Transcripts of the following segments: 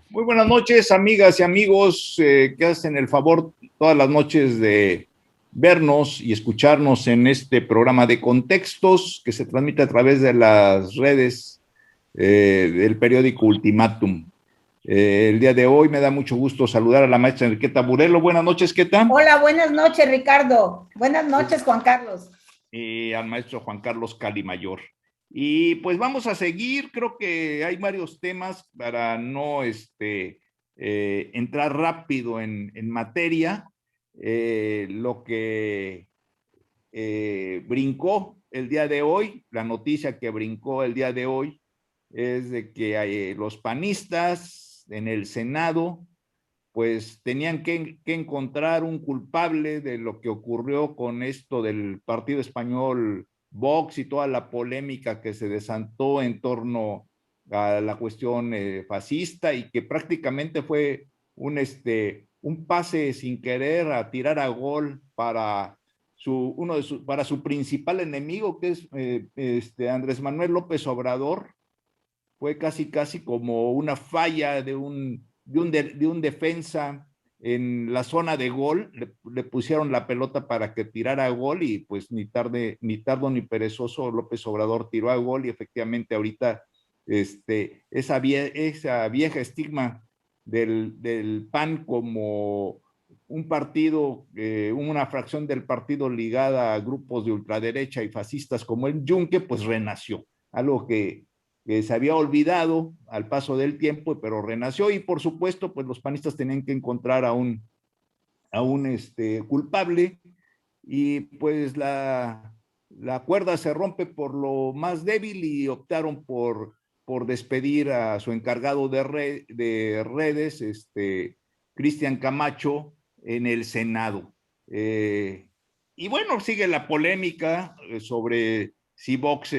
Muy buenas noches, amigas y amigos que hacen el favor todas las noches de vernos y escucharnos en este programa de contextos que se transmite a través de las redes del periódico Ultimátum. El día de hoy me da mucho gusto saludar a la maestra Enriqueta Burelo. Buenas noches, ¿qué tal? Hola, buenas noches, Ricardo. Buenas noches, Juan Carlos. Y al maestro Juan Carlos Calimayor. Y pues vamos a seguir, creo que hay varios temas para no entrar rápido en materia. Lo que brincó el día de hoy, la noticia que brincó el día de hoy es de que los panistas en el Senado pues tenían que encontrar un culpable de lo que ocurrió con esto del partido español Vox y toda la polémica que se desató en torno a la cuestión fascista y que prácticamente fue un pase sin querer a tirar a gol para para su principal enemigo, que es Andrés Manuel López Obrador. Fue casi como una falla de un defensa en la zona de gol, le pusieron la pelota para que tirara a gol y pues ni tardo ni perezoso López Obrador tiró a gol y efectivamente ahorita esa vieja estigma del PAN como un partido, una fracción del partido ligada a grupos de ultraderecha y fascistas como el Yunque, pues renació, algo que se había olvidado al paso del tiempo, pero renació y por supuesto, pues los panistas tenían que encontrar a un culpable y pues la cuerda se rompe por lo más débil y optaron por despedir a su encargado de redes, Cristian Camacho, en el Senado. Y bueno, sigue la polémica sobre si Vox,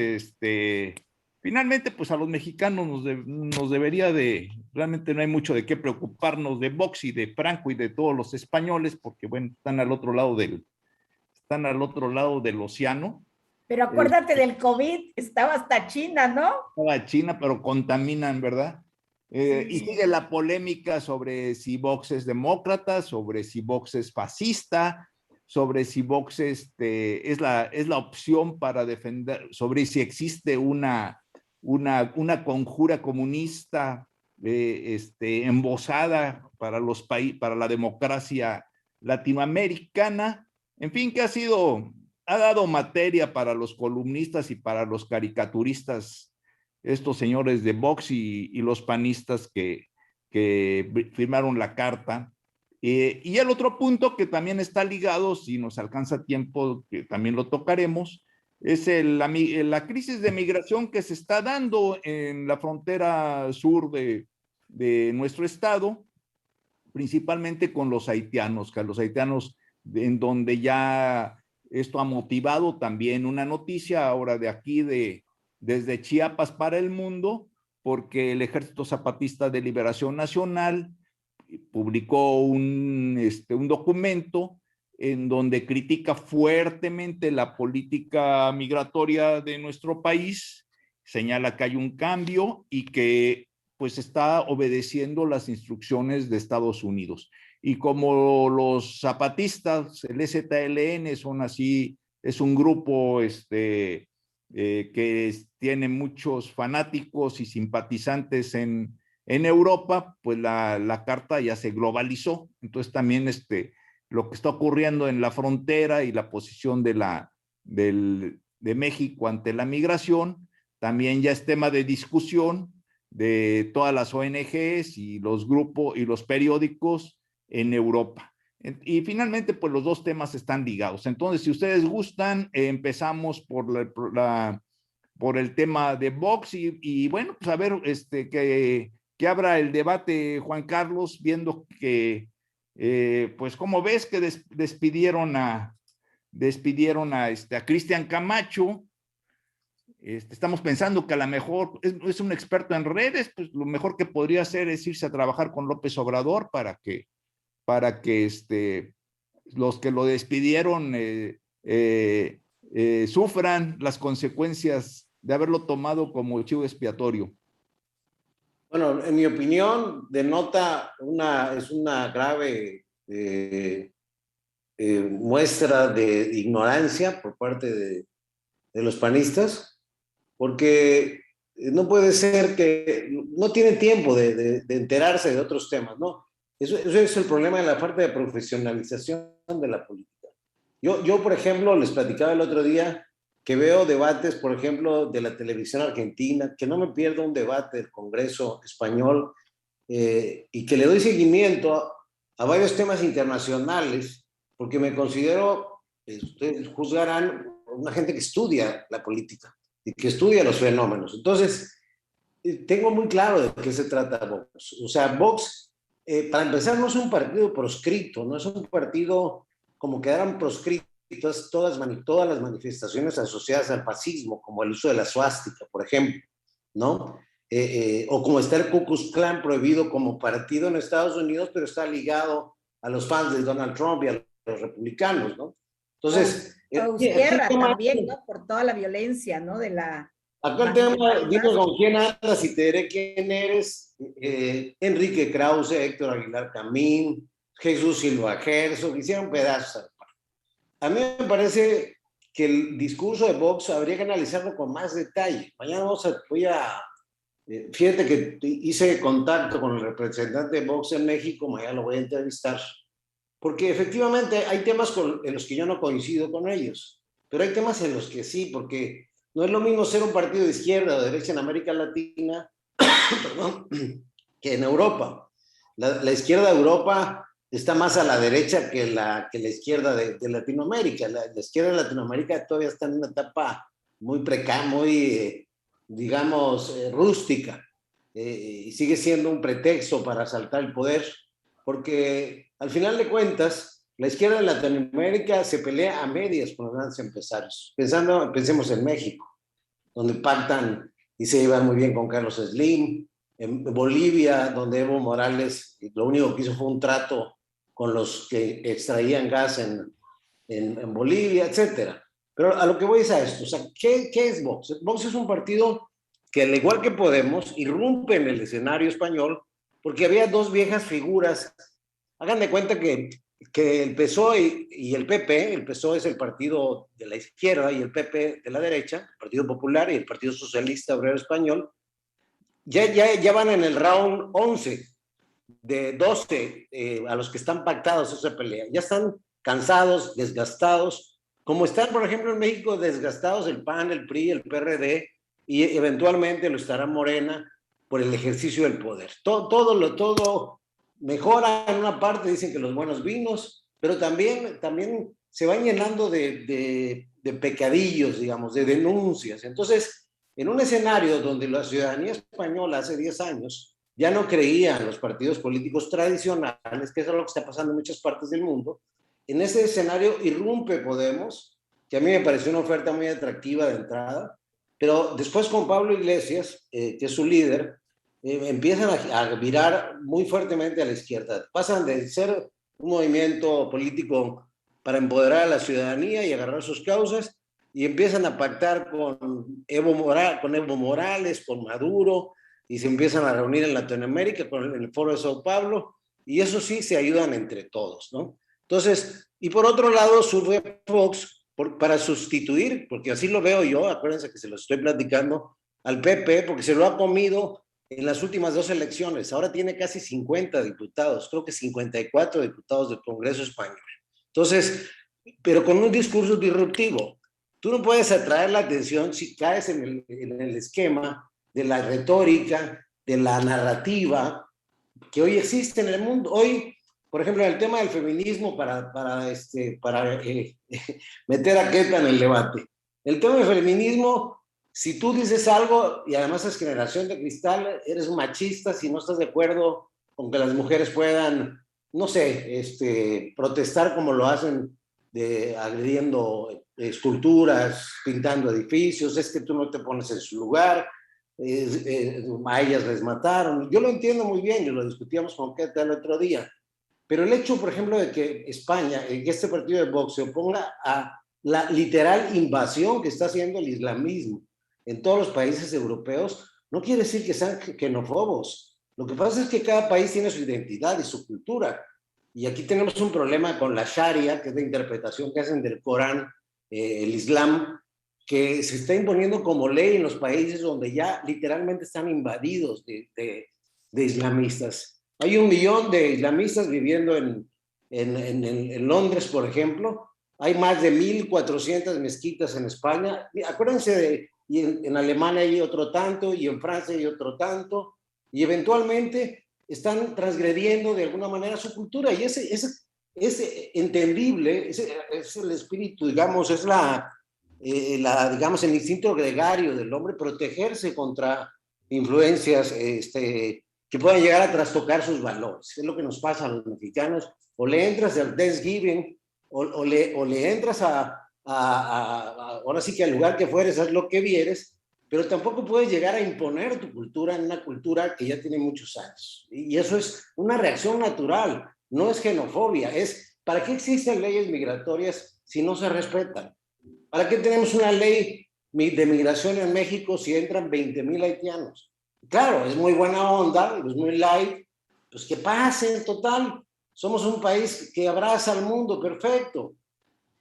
finalmente, pues a los mexicanos nos debería realmente no hay mucho de qué preocuparnos de Vox y de Franco y de todos los españoles, porque bueno, están al otro lado del océano. Pero acuérdate del COVID, estaba hasta China, ¿no? Estaba China, pero contaminan, ¿verdad? Y sigue Sí. la polémica sobre si Vox es demócrata, sobre si Vox es fascista, sobre si Vox es la opción para defender, sobre si existe una conjura comunista embosada para la democracia latinoamericana. En fin, que ha dado materia para los columnistas y para los caricaturistas, estos señores de Vox y los panistas que firmaron la carta. Y el otro punto que también está ligado, si nos alcanza tiempo, que también lo tocaremos, es la crisis de migración que se está dando en la frontera sur de nuestro estado, principalmente con los haitianos, en donde ya esto ha motivado también una noticia ahora de aquí, desde Chiapas para el mundo, porque el Ejército Zapatista de Liberación Nacional publicó un documento en donde critica fuertemente la política migratoria de nuestro país, señala que hay un cambio y que pues está obedeciendo las instrucciones de Estados Unidos. Y como los zapatistas, el EZLN son así, es un grupo que tiene muchos fanáticos y simpatizantes en Europa, pues la carta ya se globalizó. Entonces también lo que está ocurriendo en la frontera y la posición de México ante la migración, también ya es tema de discusión de todas las ONGs y los grupos y los periódicos en Europa. Y finalmente, pues los dos temas están ligados. Entonces, si ustedes gustan, empezamos por el tema de Vox y bueno, pues a ver, que abra el debate, Juan Carlos, viendo que, pues, ¿cómo ves que despidieron a Cristian Camacho? Estamos pensando que a lo mejor es un experto en redes, pues lo mejor que podría hacer es irse a trabajar con López Obrador para que los que lo despidieron sufran las consecuencias de haberlo tomado como chivo expiatorio? Bueno, en mi opinión, denota es una grave muestra de ignorancia por parte de los panistas, porque no puede ser que no tienen tiempo de enterarse de otros temas, ¿no? Eso es el problema de la falta de profesionalización de la política. Yo, por ejemplo, les platicaba el otro día que veo debates, por ejemplo, de la televisión argentina, que no me pierdo un debate del Congreso español y que le doy seguimiento a varios temas internacionales, porque me considero, ustedes juzgarán, una gente que estudia la política y que estudia los fenómenos. Entonces, tengo muy claro de qué se trata Vox. O sea, Vox, para empezar, no es un partido proscrito, no es un partido como quedaron proscritas todas las manifestaciones asociadas al fascismo, como el uso de la suástica, por ejemplo, ¿no? O como está el Ku Klux Klan prohibido como partido en Estados Unidos, pero está ligado a los fans de Donald Trump y a los republicanos, ¿no? Entonces, Tierra también, ¿no? Por toda la violencia, ¿no? De la... Acá el tema, dime con quién andas y te diré quién eres. Enrique Krause, Héctor Aguilar Camín, Jesús Silva Herzog, hicieron pedazos. A mí me parece que el discurso de Vox habría que analizarlo con más detalle. Mañana fíjate que hice contacto con el representante de Vox en México, mañana lo voy a entrevistar, porque efectivamente hay temas en los que yo no coincido con ellos, pero hay temas en los que sí, porque no es lo mismo ser un partido de izquierda o de derecha en América Latina perdón, que en Europa. La izquierda de Europa está más a la derecha que la izquierda de Latinoamérica. La izquierda de Latinoamérica todavía está en una etapa muy precaria, muy, digamos, rústica, y sigue siendo un pretexto para asaltar el poder, porque al final de cuentas, la izquierda de Latinoamérica se pelea a medias con los grandes empresarios. Pensemos en México, donde pactan y se llevan muy bien con Carlos Slim, en Bolivia, donde Evo Morales lo único que hizo fue un trato con los que extraían gas en Bolivia, etcétera. Pero a lo que voy es a esto. O sea, ¿qué es Vox? Vox es un partido que, al igual que Podemos, irrumpe en el escenario español porque había dos viejas figuras. Hagan de cuenta que el PSOE y el PP, el PSOE es el partido de la izquierda y el PP de la derecha, el Partido Popular y el Partido Socialista Obrero Español, ya van en el round 11 de 12 a los que están pactados esa pelea. Ya están cansados, desgastados, como están, por ejemplo, en México desgastados el PAN, el PRI, el PRD, y eventualmente lo estará Morena por el ejercicio del poder. Todo mejora en una parte, dicen que los buenos vinos, pero también se van llenando de pecadillos, digamos, de denuncias. Entonces, en un escenario donde la ciudadanía española hace 10 años ya no creía en los partidos políticos tradicionales, que es lo que está pasando en muchas partes del mundo, en ese escenario irrumpe Podemos, que a mí me pareció una oferta muy atractiva de entrada, pero después con Pablo Iglesias, que es su líder, empiezan a virar muy fuertemente a la izquierda. Pasan de ser un movimiento político para empoderar a la ciudadanía y agarrar sus causas, y empiezan a pactar con Evo Morales, con Maduro, y se empiezan a reunir en Latinoamérica, en el Foro de Sao Paulo, y eso sí, se ayudan entre todos, ¿no? Entonces, y por otro lado, surge Vox para sustituir, porque así lo veo yo, acuérdense que se lo estoy platicando, al PP, porque se lo ha comido en las últimas 2 elecciones. Ahora tiene casi 50 diputados, creo que 54 diputados del Congreso Español. Entonces, pero con un discurso disruptivo. Tú no puedes atraer la atención si caes en el esquema de la retórica, de la narrativa que hoy existe en el mundo. Hoy, por ejemplo, en el tema del feminismo, para meter a Queta en el debate. El tema del feminismo, si tú dices algo, y además es generación de cristal, eres machista si no estás de acuerdo con que las mujeres puedan, no sé, protestar como lo hacen, agrediendo esculturas, pintando edificios, es que tú no te pones en su lugar, a ellas les mataron. Yo lo entiendo muy bien, y lo discutíamos con Queta el otro día, pero el hecho, por ejemplo, de que España, que este partido de Vox se oponga a la literal invasión que está haciendo el islamismo en todos los países europeos, no quiere decir que sean xenófobos. Lo que pasa es que cada país tiene su identidad y su cultura. Y aquí tenemos un problema con la Sharia, que es la interpretación que hacen del Corán, el Islam, que se está imponiendo como ley en los países donde ya literalmente están invadidos de islamistas. Hay 1 millón de islamistas viviendo en Londres, por ejemplo. Hay más de 1.400 mezquitas en España. Acuérdense, y en Alemania hay otro tanto, y en Francia hay otro tanto, y eventualmente están transgrediendo de alguna manera su cultura, y es entendible, es el espíritu, digamos, es digamos, el instinto gregario del hombre, protegerse contra influencias que puedan llegar a trastocar sus valores. Es lo que nos pasa a los mexicanos. O le entras al Thanksgiving, o le entras ahora sí que al lugar que fueres, haz lo que vieres, pero tampoco puedes llegar a imponer tu cultura en una cultura que ya tiene muchos años. Y eso es una reacción natural, no es xenofobia. ¿Para qué existen leyes migratorias si no se respetan? ¿Para qué tenemos una ley de migración en México si entran 20,000 haitianos? Claro, es muy buena onda, es muy light, pues que pasen, total. Somos un país que abraza al mundo, perfecto.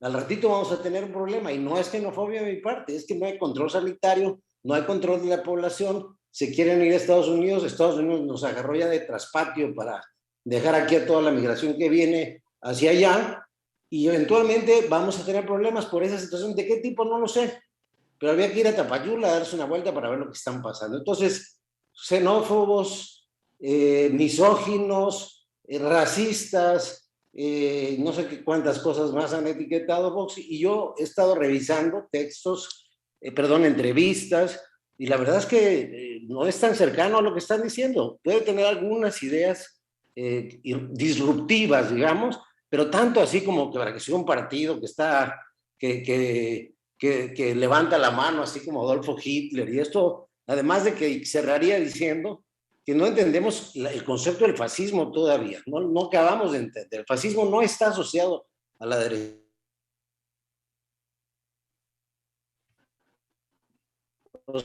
Al ratito vamos a tener un problema, y no es xenofobia de mi parte, es que no hay control sanitario, no hay control de la población, se quieren ir a Estados Unidos nos agarró ya de traspatio para dejar aquí a toda la migración que viene hacia allá, y eventualmente vamos a tener problemas por esa situación. ¿De qué tipo? No lo sé, pero había que ir a Tapayula a darse una vuelta para ver lo que están pasando. Entonces, xenófobos, misóginos, racistas, no sé cuántas cosas más han etiquetado Vox, y yo he estado revisando textos, entrevistas, y la verdad es que no es tan cercano a lo que están diciendo. Puede tener algunas ideas disruptivas, digamos, pero tanto así como que para que sea un partido que levanta la mano, así como Adolfo Hitler, y esto, además de que cerraría diciendo que no entendemos el concepto del fascismo todavía, no acabamos de entender. El fascismo no está asociado a la derecha. O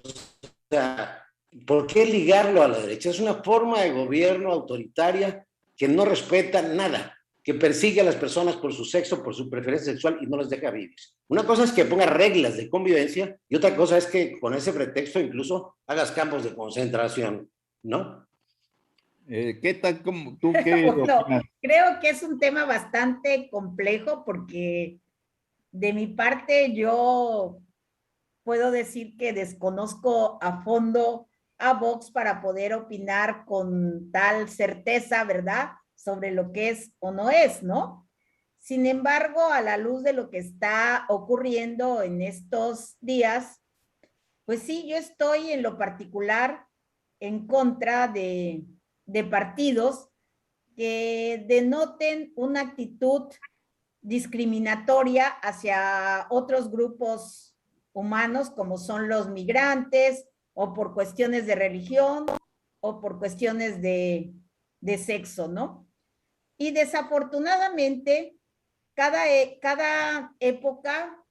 sea, ¿por qué ligarlo a la derecha? Es una forma de gobierno autoritaria que no respeta nada, que persigue a las personas por su sexo, por su preferencia sexual, y no les deja vivir. Una cosa es que ponga reglas de convivencia, y otra cosa es que con ese pretexto incluso hagas campos de concentración, ¿no? ¿Qué tal? ¿Tú qué Bueno, opinas? creo que es un tema bastante complejo porque de mi parte yo puedo decir que desconozco a fondo a Vox para poder opinar con tal certeza, ¿verdad? Sobre lo que es o no es, ¿no? Sin embargo, a la luz de lo que está ocurriendo en estos días, pues sí, yo estoy en lo particular en contra de partidos que denoten una actitud discriminatoria hacia otros grupos humanos como son los migrantes o por cuestiones de religión o por cuestiones de sexo, ¿no? Y desafortunadamente, cada época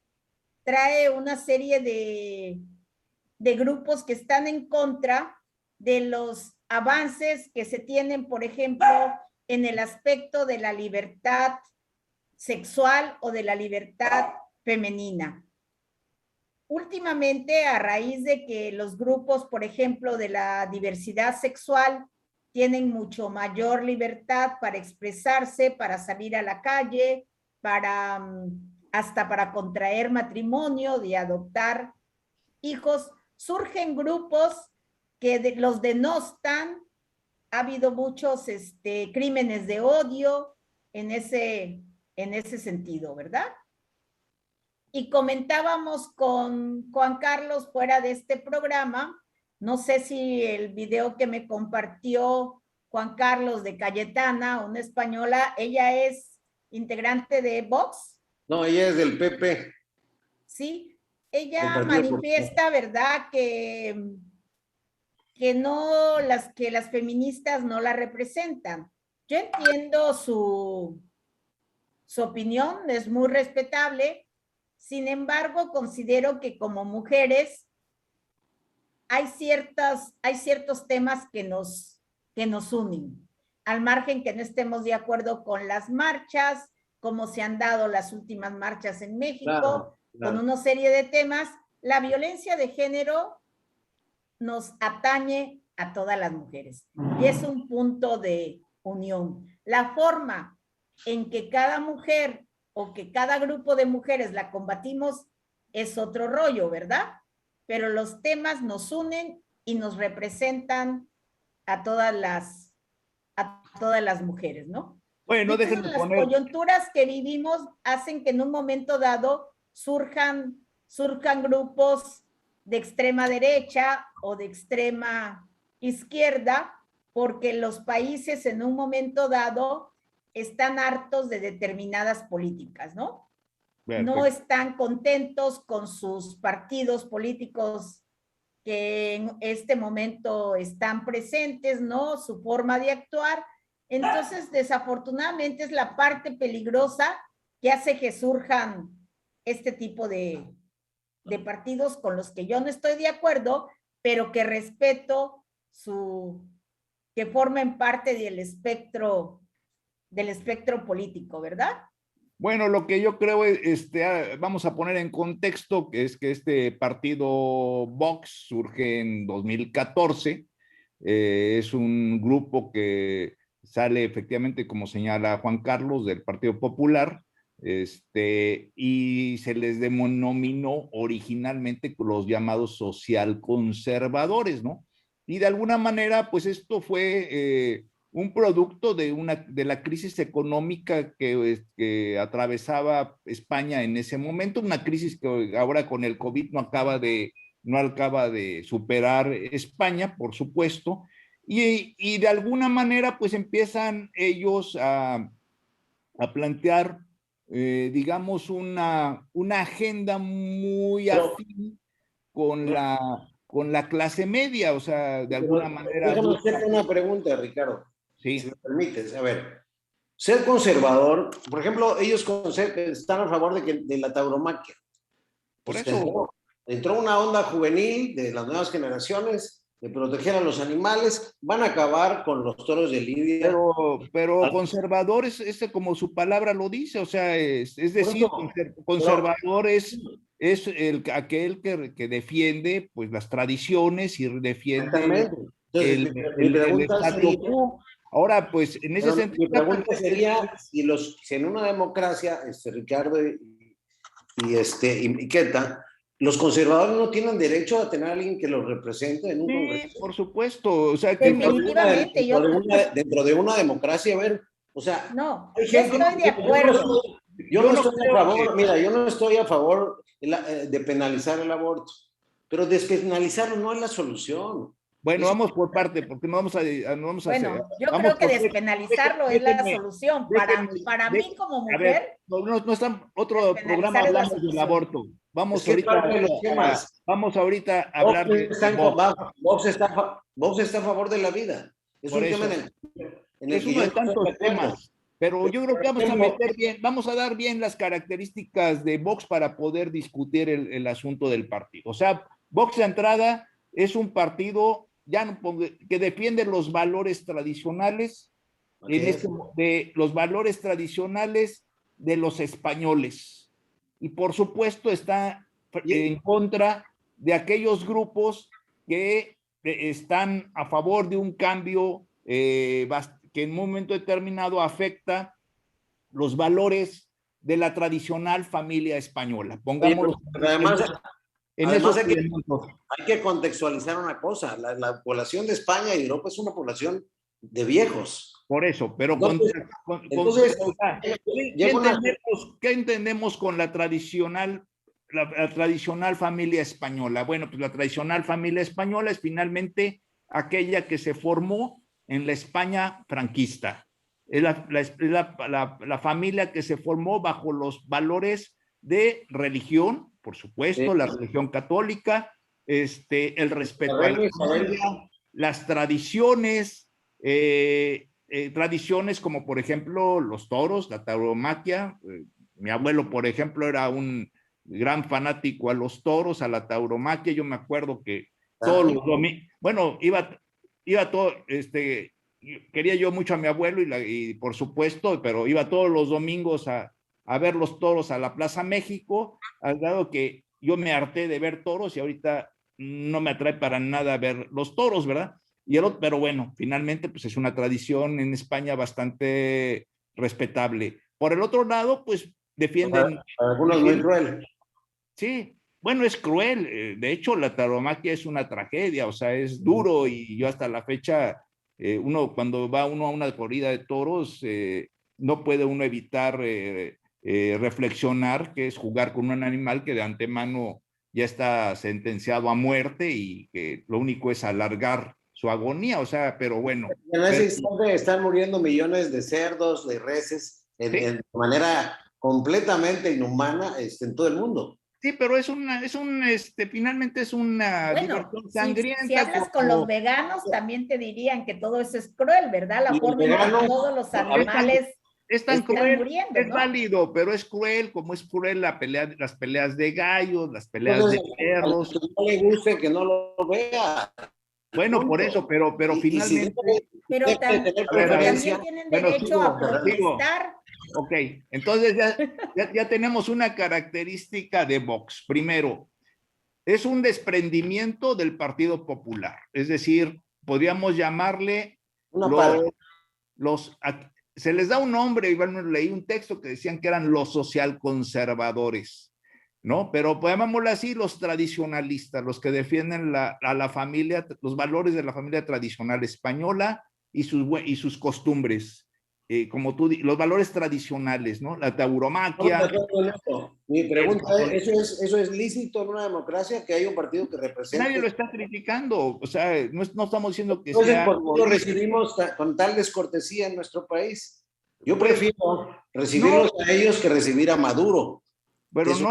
trae una serie de grupos que están en contra de los avances que se tienen, por ejemplo, en el aspecto de la libertad sexual o de la libertad femenina. Últimamente, a raíz de que los grupos, por ejemplo, de la diversidad sexual tienen mucho mayor libertad para expresarse, para salir a la calle, hasta para contraer matrimonio, de adoptar hijos, surgen grupos que los denostan. Ha habido muchos crímenes de odio en ese sentido, ¿verdad? Y comentábamos con Juan Carlos fuera de este programa, no sé si el video que me compartió Juan Carlos de Cayetana, una española, ella es integrante de Vox. No, ella es del PP. Sí, ella manifiesta, ¿verdad?, que las feministas no la representan. Yo entiendo su opinión, es muy respetable. Sin embargo, considero que como mujeres hay ciertos temas que nos unen, al margen que no estemos de acuerdo con las marchas, como se han dado las últimas marchas en México, con una serie de temas. La violencia de género nos atañe a todas las mujeres y es un punto de unión. La forma en que cada mujer o que cada grupo de mujeres la combatimos es otro rollo, ¿verdad? Pero los temas nos unen y nos representan a todas las mujeres, ¿no? Bueno, Entonces, déjenme las poner. coyunturas que vivimos hacen que en un momento dado surjan grupos de extrema derecha o de extrema izquierda, porque los países en un momento dado están hartos de determinadas políticas, ¿no? Perfecto. No están contentos con sus partidos políticos que en este momento están presentes, ¿no? Su forma de actuar. Entonces, desafortunadamente es la parte peligrosa que hace que surjan este tipo de partidos con los que yo no estoy de acuerdo, pero que respeto que formen parte del espectro político, ¿verdad? Bueno, lo que yo creo es, vamos a poner en contexto, que es que este partido Vox surge en 2014, es un grupo que sale efectivamente, como señala Juan Carlos, del Partido Popular, y se les denominó originalmente los llamados socialconservadores, ¿no? Y de alguna manera, pues esto fue un producto de la crisis económica que atravesaba España en ese momento, una crisis que ahora con el COVID no acaba de superar España, por supuesto, y de alguna manera pues empiezan ellos a plantear, digamos, una agenda muy afín con la clase media, o sea, de alguna manera. Déjame hacerte una pregunta, Ricardo, Sí. si me permites. A ver, ser conservador, por ejemplo, ellos están a favor de la tauromaquia. Por Pues eso. entró una onda juvenil de las nuevas generaciones de proteger a los animales, van a acabar con los toros de Lidia. Pero conservador es como su palabra lo dice, o sea, es decir, conservador es aquel que defiende pues las tradiciones y defiende Entonces, mi el pregunta statu sería, quo. Ahora, pues en ese sentido. mi pregunta sería si en una democracia, Ricardo y Queta, los conservadores no tienen derecho a tener a alguien que los represente en un congreso. Sí, por supuesto, o sea que definitivamente dentro de una democracia, a ver, o sea, no, yo estoy de acuerdo. Yo no estoy a favor, mira, yo no estoy a favor de penalizar el aborto, pero despenalizarlo no es la solución. Bueno, vamos por parte, porque no vamos a bueno, yo creo que despenalizarlo es la solución. Para mí como mujer. A ver, no está otro programa hablando del aborto. Vamos ahorita a hablar de Vox está a favor de la vida. Es un tema en el que uno de tantos temas. Pero yo creo que vamos a dar bien las características de Vox para poder discutir el asunto del partido. O sea, Vox de entrada es un partido que defiende los valores tradicionales, de los valores tradicionales de los españoles. Y por supuesto está en contra de aquellos grupos que están a favor de un cambio que en un momento determinado afecta los valores de la tradicional familia española. Pongámoslo. Además hay que contextualizar una cosa, la población de España y Europa es una población de viejos. Por eso, pero ¿qué entendemos con la tradicional familia española? Bueno, pues la tradicional familia española es finalmente aquella que se formó en la España franquista. Es la familia que se formó bajo los valores de religión, por supuesto, la religión católica, el respeto a la familia, las tradiciones, tradiciones como por ejemplo los toros, la tauromaquia. Mi abuelo, por ejemplo, era un gran fanático a los toros, a la tauromaquia. Yo me acuerdo que todos los domingos, bueno, iba todo, quería yo mucho a mi abuelo y por supuesto, pero iba todos los domingos a ver los toros a la Plaza México, al grado que yo me harté de ver toros y ahorita no me atrae para nada ver los toros, ¿verdad? Pero bueno, finalmente pues es una tradición en España bastante respetable. Por el otro lado, pues defienden... Para algunos muy cruel. Sí, bueno, es cruel. De hecho, la tauromaquia es una tragedia, o sea, es duro y yo hasta la fecha, cuando va uno a una corrida de toros, no puede uno evitar reflexionar que es jugar con un animal que de antemano ya está sentenciado a muerte y que lo único es alargar su agonía, o sea, pero bueno. En ese instante están muriendo millones de cerdos, de reses, de manera completamente inhumana en todo el mundo. Sí, pero finalmente es una diversión sangrienta. Si hablas con los veganos, también te dirían que todo eso es cruel, ¿verdad? La forma en que todos los animales están muriendo, es ¿no? válido, pero es cruel, como es cruel las peleas de gallos, las peleas de perros. Que no le guste, que no lo vea. Bueno, por eso, pero finalmente... Pero también tienen derecho a protestar. Ok, entonces ya tenemos una característica de Vox. Primero, es un desprendimiento del Partido Popular, es decir, podríamos llamarle se les da un nombre, igual leí un texto que decían que eran los socialconservadores, ¿no? Pero llamémoslo así, los tradicionalistas, los que defienden a la familia, los valores de la familia tradicional española y sus costumbres. Como tú los valores tradicionales, ¿no? La tauromaquia. Mi pregunta es, ¿eso es lícito en una democracia que hay un partido que represente? Nadie lo está criticando, o sea, no estamos diciendo que entonces, sea... ¿por qué lo recibimos con tal descortesía en nuestro país? Yo prefiero recibirlos a ellos que recibir a Maduro. Pero yo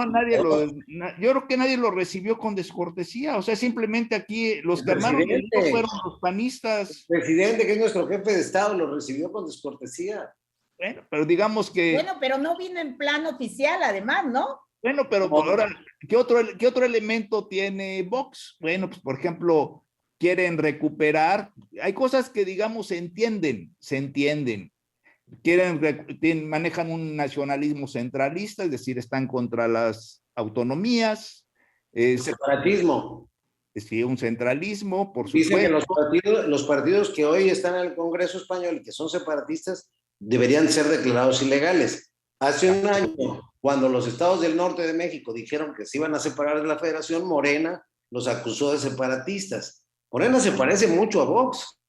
creo que nadie lo recibió con descortesía, o sea, simplemente aquí los que armaron el lío fueron los panistas. El presidente, que es nuestro jefe de Estado, lo recibió con descortesía. Bueno, pero digamos que... Bueno, pero no vino en plan oficial, además, ¿no? Bueno, pero ahora, ¿qué otro elemento tiene Vox? Bueno, pues por ejemplo, quieren recuperar, hay cosas que digamos se entienden, manejan un nacionalismo centralista, es decir, están contra las autonomías. Separatismo. Sí, un centralismo, por supuesto. Dicen que los partidos que hoy están en el Congreso español y que son separatistas deberían ser declarados ilegales. Hace un año, cuando los estados del norte de México dijeron que se iban a separar de la Federación, Morena los acusó de separatistas. Morena se parece mucho a Vox.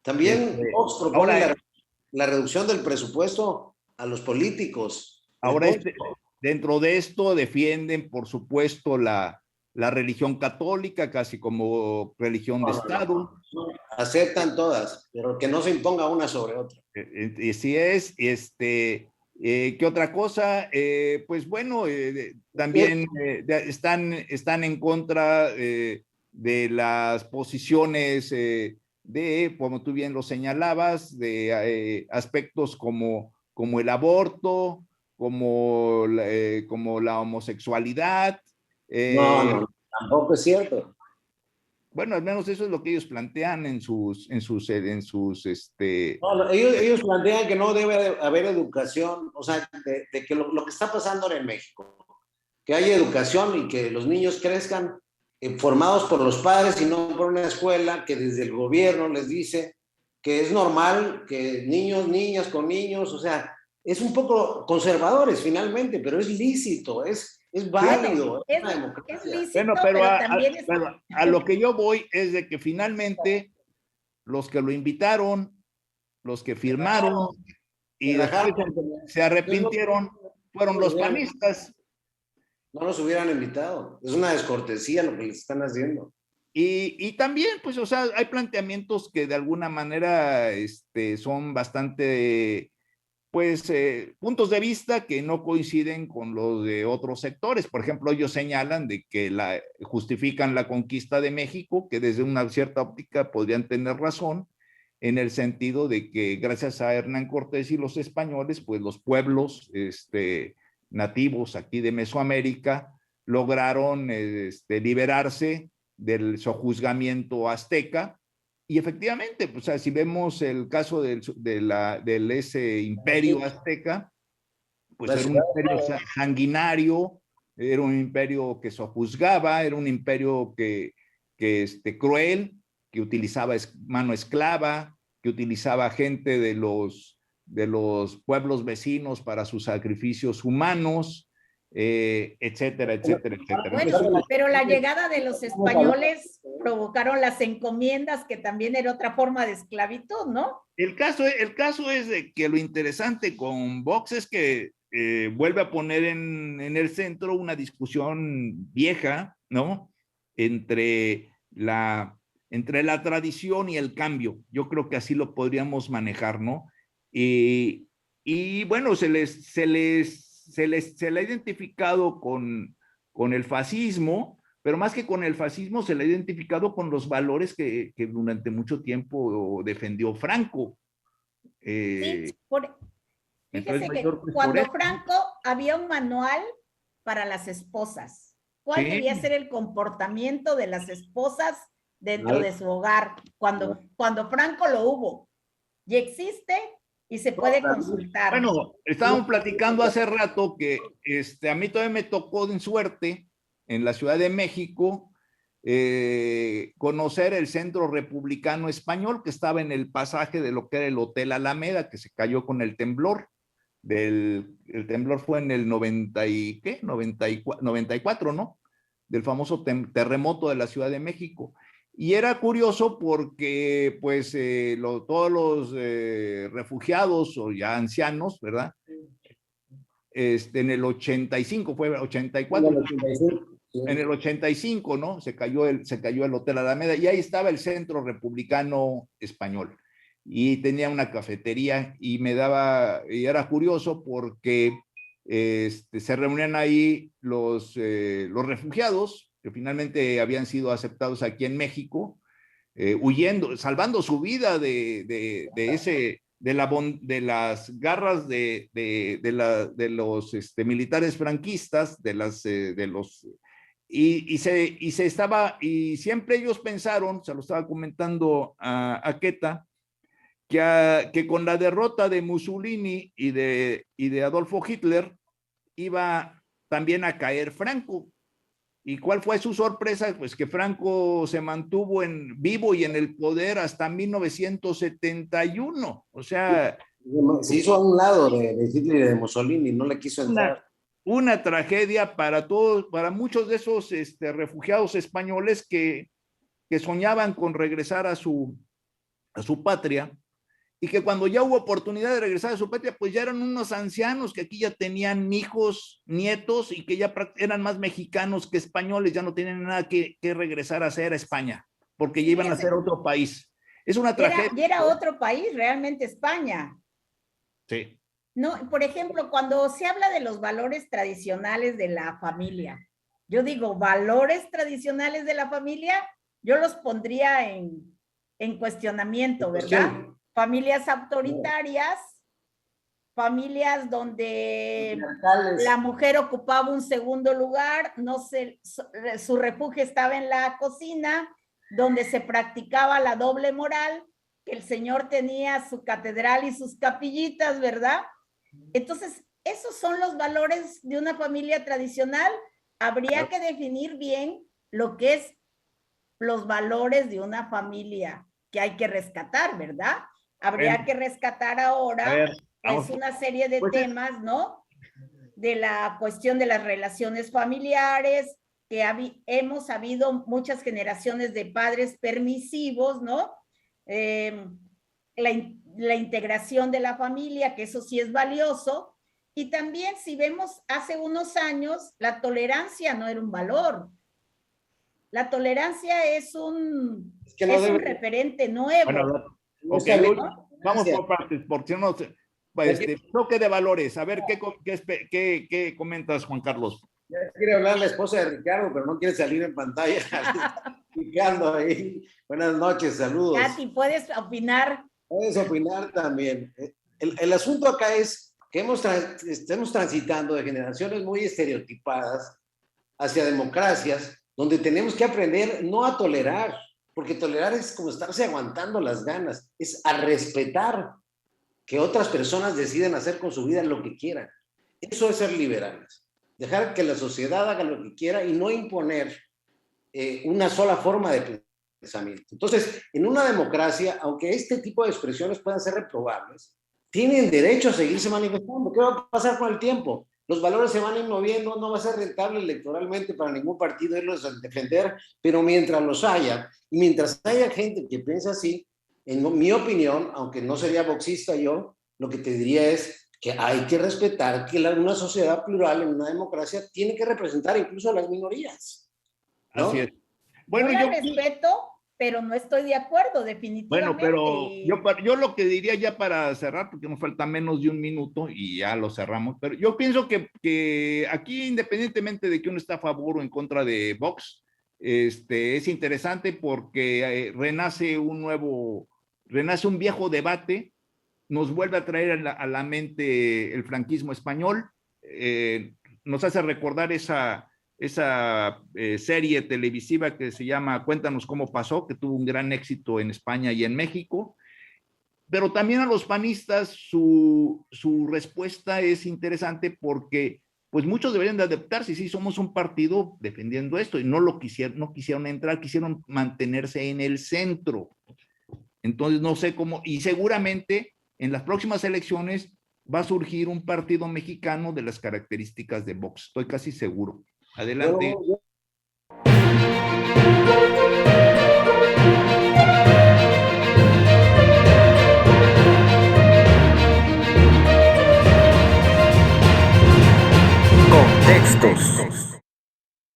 También Vox propone la reducción del presupuesto a los políticos. Ahora, dentro de esto defienden, por supuesto, la religión católica, casi como religión de Estado. Aceptan todas, pero que no se imponga una sobre otra. Y sí es, ¿qué otra cosa? Pues bueno, también están en contra de las posiciones como tú bien lo señalabas, de aspectos como el aborto, como la homosexualidad. No, tampoco es cierto. Bueno, al menos eso es lo que ellos plantean en sus No, ellos plantean que no debe haber educación, o sea, de que lo que está pasando ahora en México, que haya educación y que los niños crezcan formados por los padres y no por una escuela que desde el gobierno les dice que es normal que niños, niñas con niños, o sea, es un poco conservadores finalmente, pero es lícito, es válido. Bueno, es lícito, bueno, pero también a lo que yo voy es de que finalmente los que lo invitaron, los que firmaron y después se arrepintieron fueron los panistas. No los hubieran invitado. Es una descortesía lo que les están haciendo. Y también, pues, o sea, hay planteamientos que de alguna manera son bastante, pues, puntos de vista que no coinciden con los de otros sectores. Por ejemplo, ellos señalan de que justifican la conquista de México, que desde una cierta óptica podrían tener razón, en el sentido de que gracias a Hernán Cortés y los españoles, pues los pueblos nativos aquí de Mesoamérica lograron liberarse del sojuzgamiento azteca. Y efectivamente, pues, o sea, si vemos el caso del ese imperio azteca, pues era un imperio sanguinario, era un imperio que sojuzgaba, era un imperio que cruel, que utilizaba mano esclava, que utilizaba gente de los pueblos vecinos para sus sacrificios humanos, etcétera, etcétera, etcétera. Bueno, pero la llegada de los españoles provocaron las encomiendas, que también era otra forma de esclavitud, ¿no? El caso es de que lo interesante con Vox es que vuelve a poner en el centro una discusión vieja, ¿no? Entre la tradición y el cambio. Yo creo que así lo podríamos manejar, ¿no? Y bueno, se le ha identificado con el fascismo, pero más que con el fascismo, se le ha identificado con los valores que durante mucho tiempo defendió Franco. Sí, fíjese que cuando Franco había un manual para las esposas. ¿Cuál debía ser el comportamiento de las esposas dentro de su hogar? Cuando Franco lo hubo. Y existe y se puede consultar. Bueno, estábamos platicando hace rato que a mí todavía me tocó en suerte en la Ciudad de México conocer el Centro Republicano Español, que estaba en el pasaje de lo que era el Hotel Alameda, que se cayó con el temblor. El temblor fue en el 94, ¿no? Del famoso terremoto de la Ciudad de México. Y era curioso porque, pues, todos los refugiados o ya ancianos, ¿verdad? En el 85, fue 84. En el 85, ¿no? Se cayó el Hotel Alameda y ahí estaba el Centro Republicano Español. Y tenía una cafetería y era curioso porque se reunían ahí los refugiados que finalmente habían sido aceptados aquí en México, huyendo, salvando su vida de las garras de los militares franquistas, y siempre ellos pensaron, se lo estaba comentando a Queta, que con la derrota de Mussolini y de Adolfo Hitler iba también a caer Franco. ¿Y cuál fue su sorpresa? Pues que Franco se mantuvo vivo y en el poder hasta 1971. O sea, se hizo a un lado de Hitler y de Mussolini, no le quiso entrar. Una tragedia para todos, para muchos de esos refugiados españoles que soñaban con regresar a su patria, y que cuando ya hubo oportunidad de regresar a su patria, pues ya eran unos ancianos que aquí ya tenían hijos, nietos, y que ya eran más mexicanos que españoles, ya no tienen nada que regresar a hacer a España, porque ya iban a ser otro país. Es una tragedia. Y era otro país, realmente España. Sí. No, por ejemplo, cuando se habla de los valores tradicionales de la familia, yo digo, valores tradicionales de la familia, yo los pondría en cuestionamiento, ¿verdad? Sí. Familias autoritarias, familias donde la mujer ocupaba un segundo lugar, su refugio estaba en la cocina, donde se practicaba la doble moral, que el señor tenía su catedral y sus capillitas, ¿verdad? Entonces, esos son los valores de una familia tradicional. Habría que definir bien lo que es los valores de una familia que hay que rescatar, ¿verdad? Habría que rescatar ahora pues una serie de temas, ¿no? De la cuestión de las relaciones familiares, que hemos habido muchas generaciones de padres permisivos, ¿no? La integración de la familia, que eso sí es valioso. Y también, si vemos hace unos años, la tolerancia no era un valor. La tolerancia es un referente nuevo. Bueno, vamos por partes, porque no toque de valores. A ver, ¿qué comentas, Juan Carlos? Ya quiere hablar la esposa de Ricardo, pero no quiere salir en pantalla. Ricardo ahí. Buenas noches, saludos. Katy, ¿puedes opinar? Puedes opinar también. El asunto acá es que estamos transitando de generaciones muy estereotipadas hacia democracias donde tenemos que aprender no a tolerar, porque tolerar es como estarse aguantando las ganas, es a respetar que otras personas deciden hacer con su vida lo que quieran. Eso es ser liberales. Dejar que la sociedad haga lo que quiera y no imponer una sola forma de pensamiento. Entonces, en una democracia, aunque este tipo de expresiones puedan ser reprobables, tienen derecho a seguirse manifestando. ¿Qué va a pasar con el tiempo? Los valores se van a ir moviendo, no va a ser rentable electoralmente para ningún partido irlos a defender, pero mientras los haya, y mientras haya gente que piensa así, en mi opinión, aunque no sería boxista yo, lo que te diría es que hay que respetar que una sociedad plural en una democracia tiene que representar incluso a las minorías, ¿no? Así es. Bueno, yo la respeto, pero no estoy de acuerdo, definitivamente. Bueno, pero yo lo que diría ya para cerrar, porque nos falta menos de un minuto y ya lo cerramos, pero yo pienso que aquí, independientemente de que uno está a favor o en contra de Vox, es interesante porque renace un viejo debate, nos vuelve a traer a la mente el franquismo español, nos hace recordar esa serie televisiva que se llama Cuéntanos cómo pasó, que tuvo un gran éxito en España y en México, pero también a los panistas su respuesta es interesante porque pues muchos deberían de adaptarse, sí, somos un partido defendiendo esto y no quisieron entrar, quisieron mantenerse en el centro. Entonces no sé cómo, y seguramente en las próximas elecciones va a surgir un partido mexicano de las características de Vox, estoy casi seguro. Adelante. Contextos.